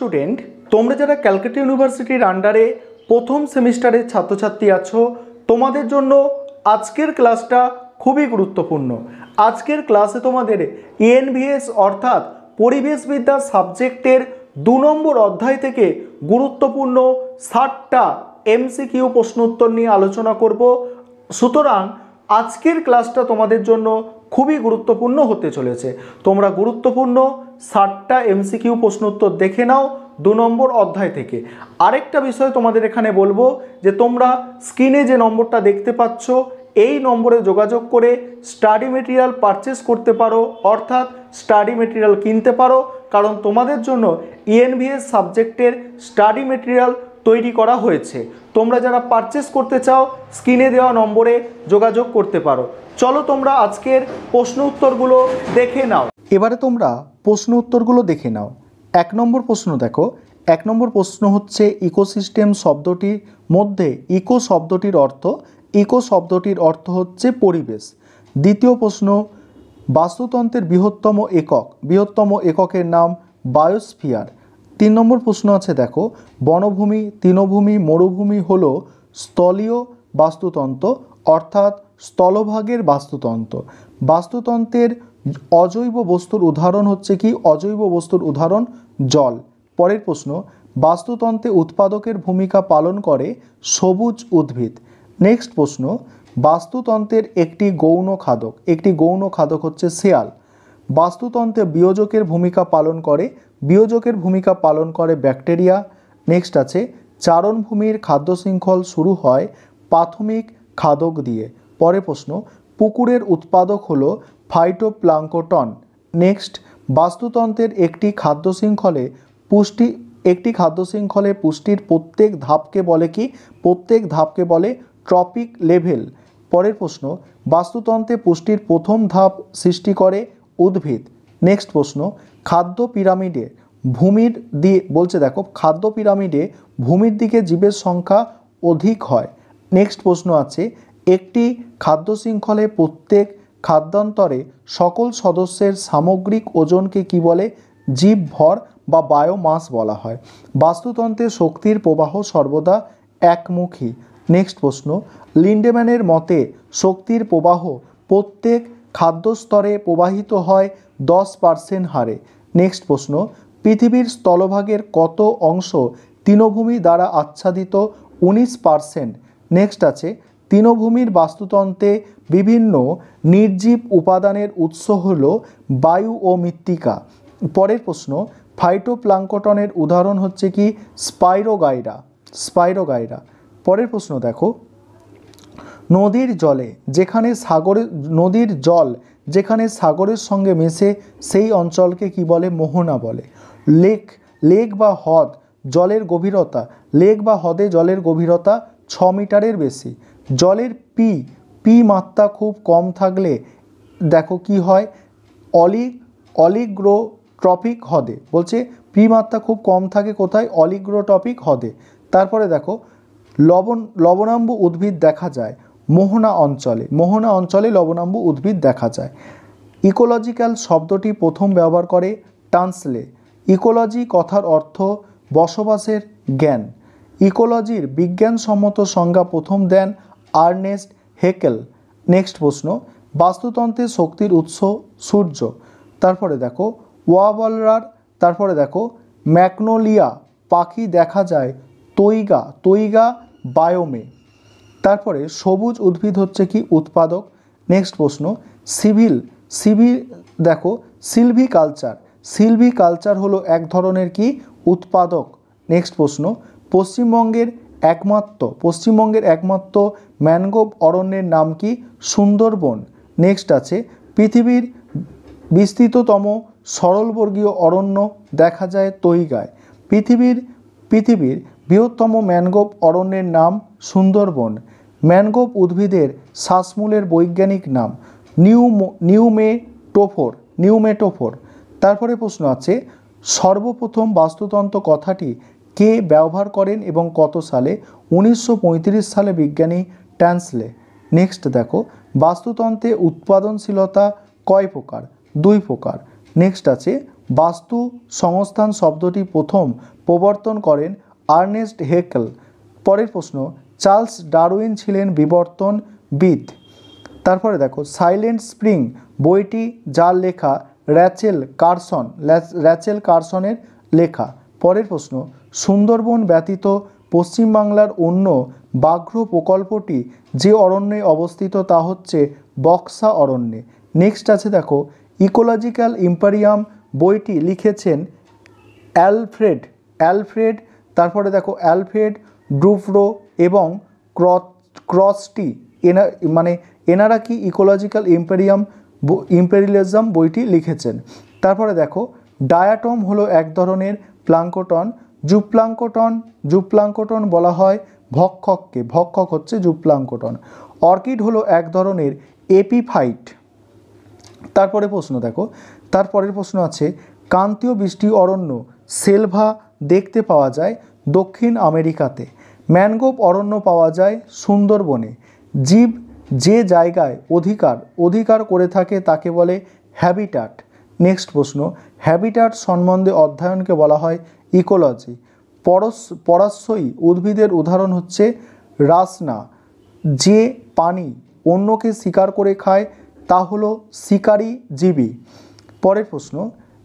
Student, তোমরা যারা ক্যালকাটা ইউনিভার্সিটির আন্ডারে প্রথম সেমিস্টারের ছাত্রছাত্রী আছো, তোমাদের জন্য আজকের ক্লাসটা খুবই গুরুত্বপূর্ণ। আজকের ক্লাসে তোমাদের এনভিএস অর্থাৎ পরিবেশবিদ্যা সাবজেক্টের 2 নম্বর অধ্যায় থেকে গুরুত্বপূর্ণ 60টা এমসিকিউ প্রশ্ন উত্তর নিয়ে আলোচনা করব। সুতরাং আজকের ক্লাসটা তোমাদের জন্য খুবই গুরুত্বপূর্ণ হতে চলেছে। তোমরা গুরুত্বপূর্ণ 60টা এমসিকিউ প্রশ্ন উত্তর দেখে নাও 2 নম্বর অধ্যায় থেকে। আরেকটা বিষয় তোমাদের এখানে বলবো যে তোমরা স্ক্রিনে যে নম্বরটা দেখতে পাচ্ছ এই নম্বরে যোগাযোগ করে স্টাডি মেটেরিয়াল পারচেস করতে পারো, অর্থাৎ স্টাডি মেটেরিয়াল কিনতে পারো, কারণ তোমাদের জন্য ইএনভিএস সাবজেক্টের স্টাডি মেটেরিয়াল তৈরি করা হয়েছে। তোমরা যারা পারচেস করতে চাও স্ক্রিনে দেওয়া নম্বরে যোগাযোগ করতে পারো। চলো তোমরা আজকের প্রশ্ন উত্তরগুলো দেখে নাও। এবারে তোমরা প্রশ্ন উত্তরগুলো দেখে নাও। 1 নম্বর প্রশ্ন দেখো। 1 নম্বর প্রশ্ন হচ্ছে ইকোসিস্টেম শব্দটির মধ্যে ইকো শব্দটির অর্থ হচ্ছে পরিবেশ। দ্বিতীয় প্রশ্ন, বাস্তুতন্ত্রের বৃহত্তম এককের নাম বায়োস্ফিয়ার। 3 নম্বর প্রশ্ন আছে দেখো, বনভূমি, তৃণভূমি, মরুভূমি হলো স্থলীয় বাস্তুতন্ত্র অর্থাৎ স্থলভাগের বাস্তুতন্ত্র। বাস্তুতন্ত্রের অজৈব বস্তুর উদাহরণ হচ্ছে কি? অজৈব বস্তুর উদাহরণ জল। পরের প্রশ্ন, বাস্তুতন্ত্রে উৎপাদকের ভূমিকা পালন করে সবুজ উদ্ভিদ। নেক্সট প্রশ্ন, বাস্তুতন্ত্রের একটি গৌণ খাদক হচ্ছে শেয়াল। বাস্তুতন্ত্রে বিয়োজকের ভূমিকা পালন করে ব্যাকটেরিয়া। নেক্সট আছে, চারণভূমির খাদ্য শৃঙ্খল শুরু হয় প্রাথমিক খাদক দিয়ে। পরের প্রশ্ন, পুকুরের উৎপাদক হলো ফাইটোপ্লাঙ্কটন। নেক্সট, বাস্তুতন্ত্রের একটি খাদ্য শৃঙ্খলে পুষ্টির প্রত্যেক ধাপকে বলে ট্রপিক লেভেল। পরের প্রশ্ন, বাস্তুতন্ত্রে পুষ্টির প্রথম ধাপ সৃষ্টি করে উদ্ভিদ। নেক্সট প্রশ্ন, খাদ্য পিরামিডে ভূমির দিকে জীবের সংখ্যা অধিক হয়। নেক্সট প্রশ্ন আছে, একটি খাদ্য শৃঙ্খলে প্রত্যেক খাদ্যান্তরে সকল সদস্যের সামগ্রিক ওজনকে কি বলে? জীব ভর বা বায়োমাস বলা হয়। বাস্তুতন্ত্রে শক্তির প্রবাহ সর্বদা একমুখী। নেক্সট প্রশ্ন, লিন্ডেম্যানের মতে শক্তির প্রবাহ প্রত্যেক খাদ্যস্তরে প্রবাহিত হয় 10% হারে। নেক্সট প্রশ্ন, পৃথিবীর স্থলভাগের কত অংশ তৃণভূমি দ্বারা আচ্ছাদিত? 19%। নেক্সট আছে, তৃণভূমির বাস্তুতন্ত্রে বিভিন্ন নির্জীব উপাদানের উৎস হল বায়ু ও মৃত্তিকা। পরের প্রশ্ন, ফাইটোপ্লাঙ্কটনের উদাহরণ হচ্ছে কি? স্পাইরোগাইরা। পরের প্রশ্ন দেখো, নদীর জল যেখানে সাগরের সঙ্গে মেশে সেই অঞ্চলকে কি বলে? মোহনা বলে। লেক বা হ্রদে জলের গভীরতা 6 মিটারের বেশি। জলের পি মাত্রা খুব কম থাকলে দেখো কি হয়? অলিগ্রোট্রপিক হ্রদে। বলছে পি মাত্রা খুব কম থাকে কোথায়? অলিগ্রোট্রপিক হ্রদে। তারপরে দেখো, লবণাম্বু উদ্ভিদ দেখা যায় মোহনা অঞ্চলে লবণাম্বু উদ্ভিদ দেখা যায়। ইকোলজিক্যাল শব্দটি প্রথম ব্যবহার করে টানসলে। ইকোলজি কথার অর্থ বসবাসের জ্ঞান। ইকোলজির বিজ্ঞানসম্মত সংজ্ঞা প্রথম দেন আর্নেস্ট হেকেল। নেক্সট প্রশ্ন, বাস্তুতন্ত্রের শক্তির উৎস সূর্য। তারপরে দেখো, তারপরে দেখো, ম্যাগনোলিয়া পাখি দেখা যায় তৈগা বায়োমে। তারপরে সবুজ উদ্ভিদ হচ্ছে কি? উৎপাদক। নেক্সট প্রশ্ন, সিলভিকালচার হলো এক ধরনের কি? উৎপাদক। নেক্সট প্রশ্ন, পশ্চিমবঙ্গের একমাত্র ম্যানগ্রোভ অরণ্যের নাম কি? সুন্দরবন। নেক্সট আছে, পৃথিবীর বিস্তৃততম সরলবর্গীয় অরণ্য দেখা যায় তৈগায়। পৃথিবীর বৃহত্তম ম্যানগ্রোভ অরণ্যের নাম সুন্দরবন। ম্যানগ্রোভ উদ্ভিদের শ্বাসমূলের বৈজ্ঞানিক নাম নিউমেটোফোর। তারপরে প্রশ্ন আছে, সর্বপ্রথম বাস্তুতন্ত্র কথাটি কে ব্যবহার করেন এবং কত সালে? 1935 সালে বিজ্ঞানী টানসলে। নেক্সট দেখো, বাস্তুতন্ত্রে উৎপাদনশীলতা কয় প্রকার? 2 প্রকার। নেক্সট আছে, বাস্তু সংস্থান শব্দটি প্রথম প্রবর্তন করেন আর্নেস্ট হেকেল। পরের প্রশ্ন, চার্লস ডারউইন ছিলেন বিবর্তনবিদ। তারপরে দেখো, সাইলেন্ট স্প্রিং বইটি যার লেখা র্যাচেল কারসনের লেখা। পরের প্রশ্ন, সুন্দরবন ব্যতীত পশ্চিমবাংলার অন্য ব্যাঘ্র প্রকল্পটি যে অরণ্যে অবস্থিত তা হচ্ছে বক্সা অরণ্যে। নেক্সট আছে দেখো, ইকোলজিক্যাল ইম্পেরিয়াম বইটি লিখেছেন অ্যালফ্রেড। তারপরে দেখো, অ্যালফ্রেড ডুফ্রো এবং ক্রসটি এনারা কি ইকোলজিক্যাল ইম্পেরিয়ালিজম বইটি লিখেছেন। তারপরে দেখো, ডায়াটম হলো এক ধরনের প্লাঙ্কটন। জুপ্লাঙ্কটন বলা হয় ভক্ষককে, ভক্ষক হচ্ছে জুপ্লাঙ্কটন। অর্কিড হলো এক ধরনের এপিফাইট। তারপরে প্রশ্ন দেখো, তারপরের প্রশ্ন আছে, ক্রান্তীয় বৃষ্টি অরণ্য সেলভা দেখতে পাওয়া যায় দক্ষিণ আমেরিকাতে। ম্যানগ্রোভ অরণ্য পাওয়া যায় সুন্দরবনে। জীব যে জায়গায় অধিকার করে থাকে তাকে বলে হ্যাবিটাট। নেক্সট প্রশ্ন, হ্যাবিটাট সম্বন্ধে অধ্যয়নকে বলা হয় ইকোলজি। পরাশ্রয়ী উদ্ভিদের উদাহরণ হচ্ছে রাসনা। যে প্রাণী অন্যকে শিকার করে খায় তা হলো শিকারী জীবী। পরের প্রশ্ন,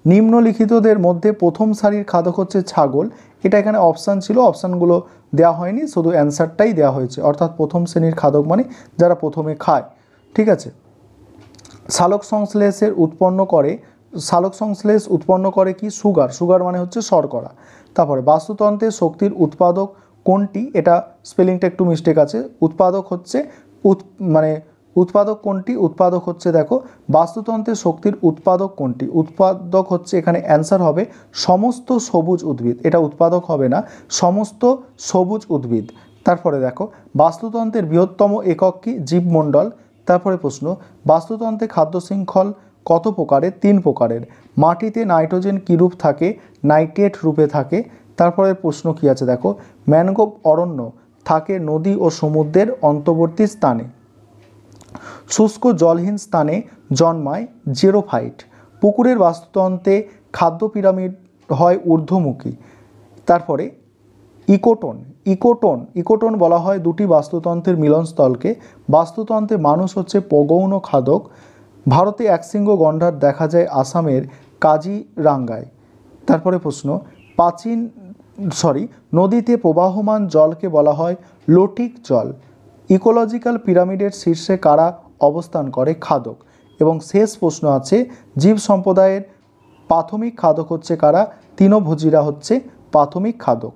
নিম্নলিখিতদের মধ্যে প্রথম সারির খাদক হচ্ছে ছাগল। এটা এখানে অপশান ছিল, অপশানগুলো দেওয়া হয়নি, শুধু অ্যান্সারটাই দেওয়া হয়েছে, অর্থাৎ প্রথম শ্রেণীর খাদক মানে যারা প্রথমে খায়। ঠিক আছে। সালোক সংশ্লেষ উৎপন্ন করে কি? সুগার মানে হচ্ছে শর্করা। তারপরে বাস্তুতন্ত্রের শক্তির উৎপাদক কোনটি? এটা স্পেলিংটা একটু মিস্টেক আছে। উৎপাদক কোনটি? উৎপাদক হচ্ছে, দেখো, বাস্তুতন্ত্রের শক্তির উৎপাদক কোনটি? উৎপাদক হচ্ছে, এখানে অ্যান্সার হবে সমস্ত সবুজ উদ্ভিদ। এটা উৎপাদক হবে না, সমস্ত সবুজ উদ্ভিদ। তারপরে দেখো, বাস্তুতন্ত্রের বৃহত্তম একক কি? জীবমণ্ডল। তারপরে প্রশ্ন, বাস্তুতন্ত্রে খাদ্য শৃঙ্খল কত প্রকারের? 3 প্রকারের। মাটিতে নাইট্রোজেন কী রূপ থাকে? নাইট্রেট রূপে থাকে। তারপরে প্রশ্ন কি আছে দেখো, ম্যানগ্রোভ অরণ্য থাকে নদী ও সমুদ্রের অন্তর্বর্তী স্থানে। শুষ্ক জলহীন স্থানে জন্মায় জেরোফাইট। পুকুরের বাস্তুতন্ত্রে খাদ্য পিরামিড হয় ঊর্ধ্বমুখী। তারপরে ইকোটোন বলা হয় দুটি বাস্তুতন্ত্রের মিলনস্থলকে। বাস্তুতন্ত্রে মানুষ হচ্ছে প্রগৌণ খাদক। ভারতে একশৃঙ্গ গন্ডার দেখা যায় আসামের কাজিরাঙ্গায়। তারপরে প্রশ্ন, নদীতে প্রবাহমান জলকে বলা হয় লোটিক জল। ইকোলজিক্যাল পিরামিডের শীর্ষে কারা অবস্থান করে? খাদক। এবং শেষ প্রশ্ন আছে, জীব সম্প্রদায়ের প্রাথমিক খাদক হচ্ছে কারা? তৃণভোজীরা হচ্ছে প্রাথমিক খাদক।